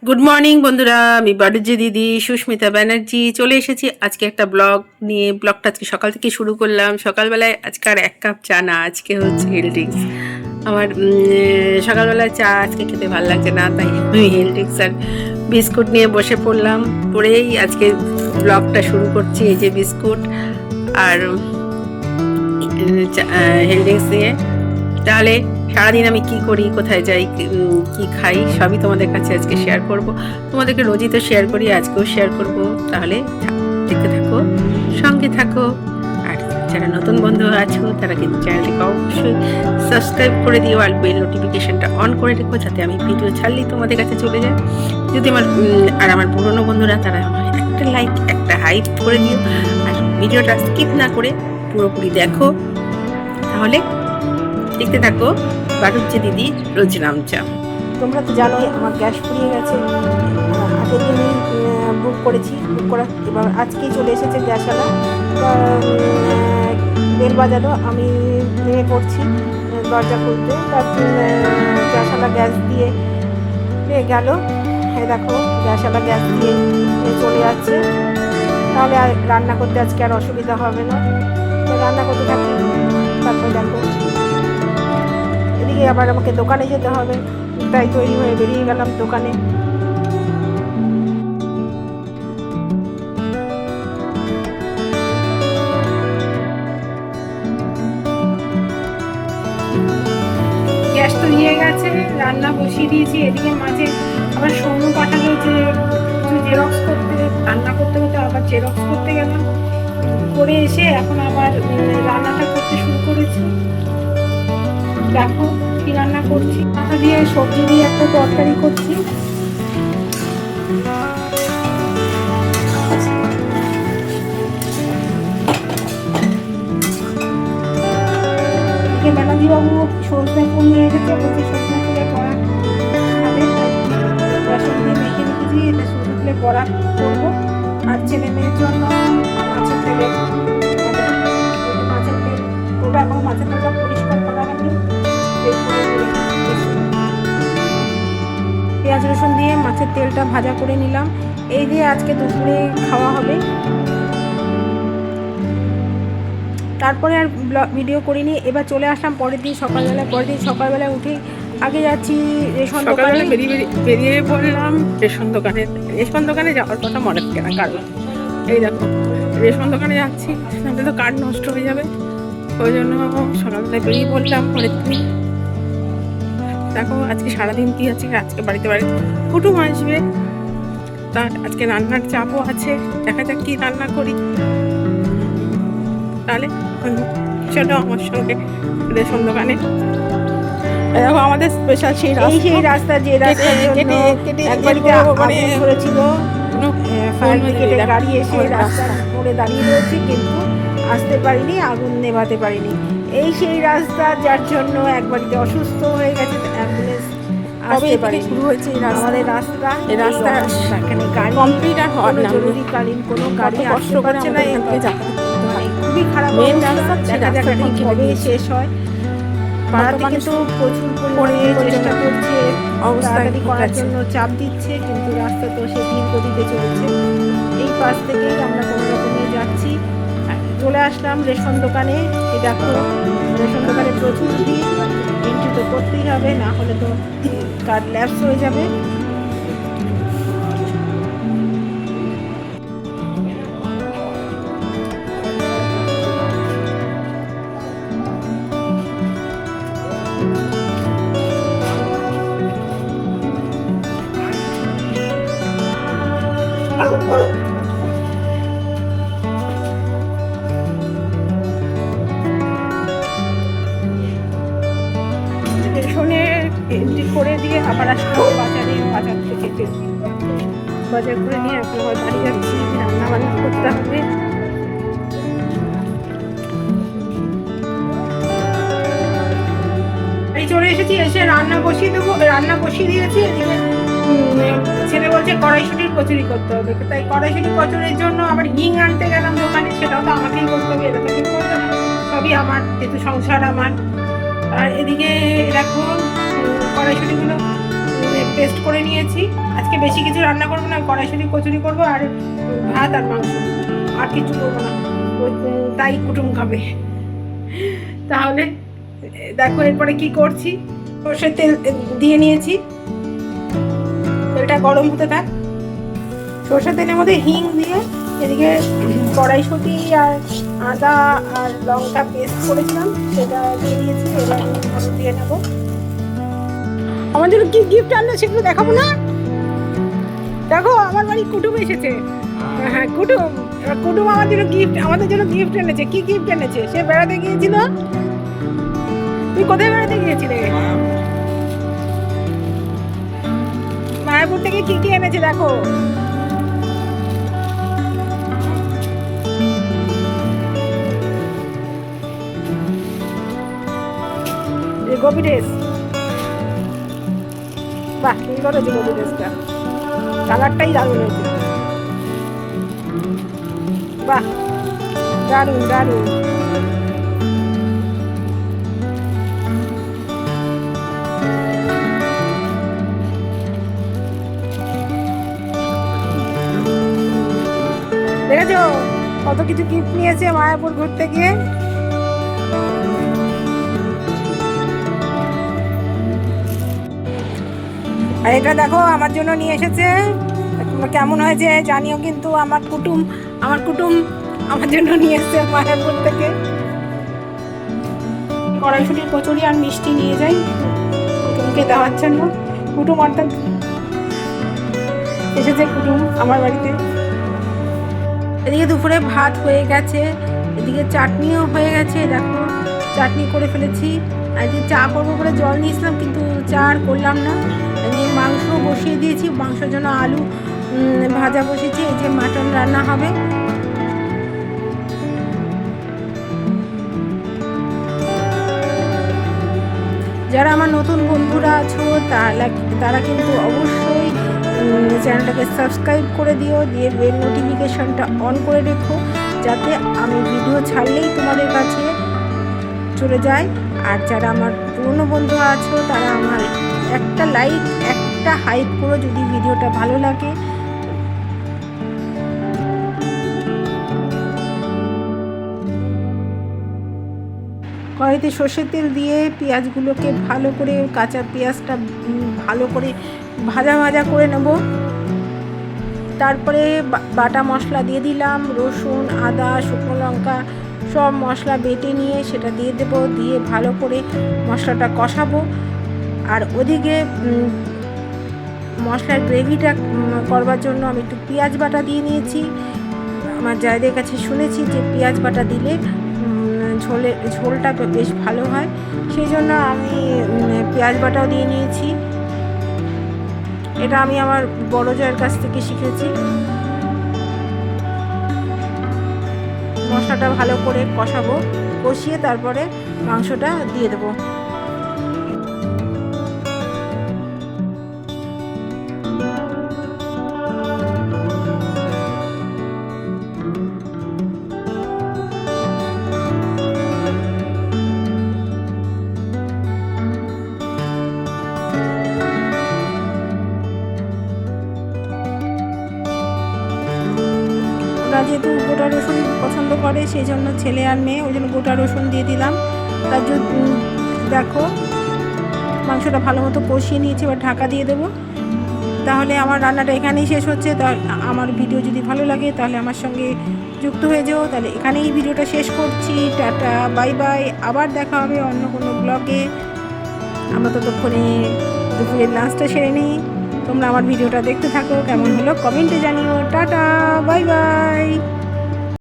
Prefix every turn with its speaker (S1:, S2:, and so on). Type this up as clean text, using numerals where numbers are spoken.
S1: Good morning বন্ধুরা, আমি বাড়ির দিদি সুস্মিতা ব্যানার্জি চলে এসেছি আজকে একটা ব্লগ নিয়ে। ব্লগটা আজকে সকাল থেকে শুরু করলাম। সকালবেলায় আজকে আর এক কাপ চা না, আজকে হচ্ছে হেল ড্রিঙ্কস। আমার সকালবেলায় চা আজকে খেতে ভালো লাগছে না, তাই আমি হেল ড্রিঙ্কস আর বিস্কুট নিয়ে বসে পড়লাম। পরেই আজকে ব্লগটা শুরু করছি। এই যে বিস্কুট আর হেল ড্রিঙ্কস দিয়ে। তাহলে সারাদিন আমি কি করি, কোথায় যাই, কি খাই, সবই তোমাদের কাছে আজকে শেয়ার করব। তোমাদেরকে রোজই তো শেয়ার করি, আজকেও শেয়ার করব। তাহলে দেখতে থাকো, সঙ্গে থাকো। আর যারা নতুন বন্ধু আছো তারা কিন্তু চ্যানেলটিকে অবশ্যই সাবস্ক্রাইব করে দিও আর বেল নোটিফিকেশনটা অন করে রেখো, যাতে আমি ভিডিও ছাড়লেই তোমাদের কাছে চলে যায়। যদি আমার পুরনো বন্ধুরা তারা আমার একটা লাইক একটা হাইপ করে দিও, আর ভিডিওটা স্কিপ না করে পুরোপুরি দেখো। তাহলে দেখতে থাকো বাড়ুজ্জে দিদি রোজ নামচা।
S2: তোমরা তো জানোই আমার গ্যাস ফুরিয়ে গেছে। আগের দিনই বুক করেছি, বুক করা এবার আজকেই চলে এসেছে গ্যাসওয়ালা। বেল বাজারও আমি নেমে পড়ছি দরজা খুলতে, তার গ্যাসওয়ালা গ্যাস দিয়ে গেল। হ্যাঁ দেখো, গ্যাসওয়ালা গ্যাস দিয়ে চলে যাচ্ছে। তাহলে আর রান্না করতে আজকে আর অসুবিধা হবে না। রান্না করতে থাকি। তারপর দেখো এদিকে আবার আমাকে দোকানে যেতে হবে, তাই তৈরি হয়ে বেরিয়ে গেলাম দোকানে। গ্যাস তো নিয়ে গেছে, রান্না বসিয়ে দিয়েছি। এদিকে মাঝে আবার সৌম্য পাঠালো যে কিছু জেরক্স করতে, রান্না করতে করতে আবার জেরক্স করতে গেলাম। করে এসে এখন আবার রান্নাটা করতে শুরু করেছি। দেখো কি রান্না করছি, মাথা দিয়ে সবজি দিয়ে একটা তরকারি করছি। ব্যানার্জি বাবু সজনে ফুল নিয়ে এসেছে, বলছে সজনে ফুলের বড়া খাবে, রসুন দিয়ে মেখে রেখেছি, এটা সজনে ফুলের বড়া করবো। আর ছেলে মেয়ের জন্য মাছের তেল করবো। এখন মাছের তেলটা পরিষ্কার করা হয়নি, পেঁয়াজ রসুন দিয়ে মাছের তেলটা ভাজা করে নিলাম। এই দিয়ে আজকে দুপুরে খাওয়া হবে। তারপরে আর ভিডিও করিনি। এবার চলে আসলাম পরের দিন সকালবেলায় উঠে আগে যাচ্ছি রেশন দোকানে।
S1: বেরিয়ে পড়লাম রেশন দোকানে যাওয়ার কথা মনে থাকে না, কারণ এই দেখো রেশন দোকানে যাচ্ছি, তাহলে তো কার্ড নষ্ট হয়ে যাবে। ওই জন্য সকালবেলায় বেরিয়ে পড়লাম পরের দিন। দেখো আজকে সারাদিন কি আছে, আজকে বাড়িতে কুটুম আসবে, তা আজকে রান্নার চাপও আছে। দেখা যাক কি রান্না করি। তাহলে চলো আমার সঙ্গে রেশন দোকানে। দেখো আমাদের স্পেশাল সেই রাস্তা, যে রাস্তার জন্য একবারই আগুন ধরেছিল, ফায়ার ব্রিগেডের গাড়ি এসে রাস্তার মোড়ে দাঁড়িয়ে রয়েছে, কিন্তু আসতে পারিনি, আগুন নেভাতে পারিনি। এই সেই রাস্তা যার জন্য একবারিতে অসুস্থ হয়ে গেছে, অ্যাম্বুলেন্স আসতে পারে। শুরু হয়েছে আমাদের রাস্তা, এই রাস্তা এখানে গাড়ি কমপ্লিট আর হওয়ার না, জরুরিকালীন কোনো গাড়ি আসতে পারছে না। খুবই খারাপ অবস্থা। দেখা যাক এখন কবে শেষ হয়। পাড়াতে কিন্তু প্রচুর পরিমাণে চেষ্টা করছে, তাড়াতাড়ি করার জন্য চাপ দিচ্ছে, কিন্তু রাস্তা তো সে ধীর গতিতে চলছে। এই পাশ থেকেই আমরা কোনো রকমে যাচ্ছি। চলে আসলাম রেশন দোকানে। এই দেখো রেশন দোকানে প্রচুর ভিড়, এন্ট্রি তো করতেই হবে, না হলে তো কার্ড ল্যাপস হয়ে যাবে। রেশনের এন্ট্রি করে দিয়ে আবার আসলাম বাজার থেকে বাজার করে নিয়ে এখন আবার বাড়ি যাচ্ছি, রান্না বান্না করতে হবে। চলে এসেছি, এসে রান্না বসিয়ে দিয়েছি। এদিকে ছেলে বলছে কড়াইশুটির কচুরি করতে হবে, তাই কড়াইশুটির কচুরির জন্য আবার হিং আনতে গেলাম দোকানে। সেটাও তো আমাকেই করতে হবে, এটা তো ঠিক করবে না, সবই আমার, যেহেতু সংসার আমার। আর এদিকে দেখো কড়াইশুটিগুলো পেস্ট করে নিয়েছি। আজকে বেশি কিছু রান্না করবো না, কড়াইশুঁটি কচুরি করবো আর ভাত আর মাংস, আর কিছু করবো না, তাই কুটুম খাবে। তাহলে দেখো এরপরে কি করছি। সর্ষের তেল দিয়ে নিয়েছি, তেলটা গরম হতে থাক। সর্ষের তেলের মধ্যে হিং দিয়ে এদিকে কড়াইশুঁটি আর আদা আর লঙ্কা পেস্ট করেছিলাম সেটা দিয়ে দিয়েছি। এবার আমি দিয়ে নেবো। আমার জন্য কি গিফট আনলো সেগুলো দেখাবো না? দেখো আমার বাড়ি কুটুম এসেছে। হ্যাঁ কুটুম, এবার কুটুম আমার জন্য গিফট, আমাদের জন্য গিফট এনেছে। কি গিফট এনেছে? সে বেড়াতে গিয়েছিল। তুই কোথায় বেড়াতে গিয়েছিলে? মায়াপুর থেকে কি কি এনেছে দেখো। গোপী ড্রেস, বাহ সুন্দর হয়েছে গোপী ড্রেসটা, কালারটাই দারুণ হয়েছে। বাহ দারুণ দারুণ। দেখেছো কত কিছু গিফট নিয়েছে মায়াপুর ঘুরতে গিয়ে। আর এটা দেখো আমার জন্য নিয়ে এসেছে, কেমন হয়েছে জানিও কিন্তু। আমার কুটুম আমার জন্য নিয়ে এসেছে মায়াপুর থেকে। কড়াইশুঁটির কচুরি আর মিষ্টি নিয়ে যাই কুটুমকে দেওয়ার জন্য। কুটুম অর্থাৎ এসেছে কুটুম আমার বাড়িতে। এদিকে দুপুরে ভাত হয়ে গেছে, এদিকে চাটনিও হয়ে গেছে। দেখো চাটনি করে ফেলেছি। আজকে চা করবো বলে জল নিয়েছিলাম কিন্তু চা আর করলাম না। এদিকে মাংস বসিয়ে দিয়েছি, মাংসের জন্য আলু ভাজা বসিয়েছি। এই যে মাটন রান্না হবে। যারা আমার নতুন বন্ধুরা আছো তারা কিন্তু অবশ্যই চ্যানেলটাকে সাবস্ক্রাইব করে দিও, দিয়ে বেল নোটিফিকেশনটা অন করে রেখো, যাতে আমি ভিডিও ছাড়লেই তোমাদের কাছে চলে যায়। আর যারা আমার পুরনো বন্ধু আছো তারা আমার একটা লাইক একটা হাইপ করো যদি ভিডিওটা ভালো লাগে। কড়াইতে সর্ষের তেল দিয়ে পেঁয়াজগুলোকে ভালো করে, কাঁচা পেঁয়াজটা ভালো করে ভাজা ভাজা করে নেব। তারপরে বাটা মশলা দিয়ে দিলাম, রসুন আদা শুকনো লঙ্কা সব মশলা বেটে নিয়ে সেটা দিয়ে দেব, দিয়ে ভালো করে মশলাটা কষাবো। আর ওদিকে মশলার গ্রেভিটা করবার জন্য আমি একটু পেঁয়াজ বাটা দিয়ে নিয়েছি। আমার জায়দের কাছে শুনেছি যে পেঁয়াজ বাটা দিলে ঝোলটা বেশ ভালো হয়, সেই জন্য আমি পেঁয়াজ বাটাও দিয়ে নিয়েছি। এটা আমি আমার বড় জায়ের কাছ থেকে শিখেছি। মশলাটা ভালো করে কষাবো, কষিয়ে তারপরে মাংসটা দিয়ে দেবো। যেহেতু গোটা রসুন পছন্দ করে সেই জন্য ছেলে আর মেয়ে, ওই জন্য গোটা রসুন দিয়ে দিলাম। তার জন্য দেখো মাংসটা ভালো মতো কষিয়ে নিয়েছি, এবার ঢাকা দিয়ে দেবো। তাহলে আমার রান্নাটা এখানেই শেষ হচ্ছে। আমার ভিডিও যদি ভালো লাগে তাহলে আমার সঙ্গে যুক্ত হয়ে যাও। তাহলে এখানেই ভিডিওটা শেষ করছি। টাটা বাই বাই, আবার দেখা হবে অন্য কোনো ব্লগে। আমরা ততক্ষণে দুপুরের লাঞ্চটা সেরে নিই। তোমরা আমার ভিডিওটা দেখতে থাকো, কেমন হলো কমেন্টে জানিও। Tata bye bye.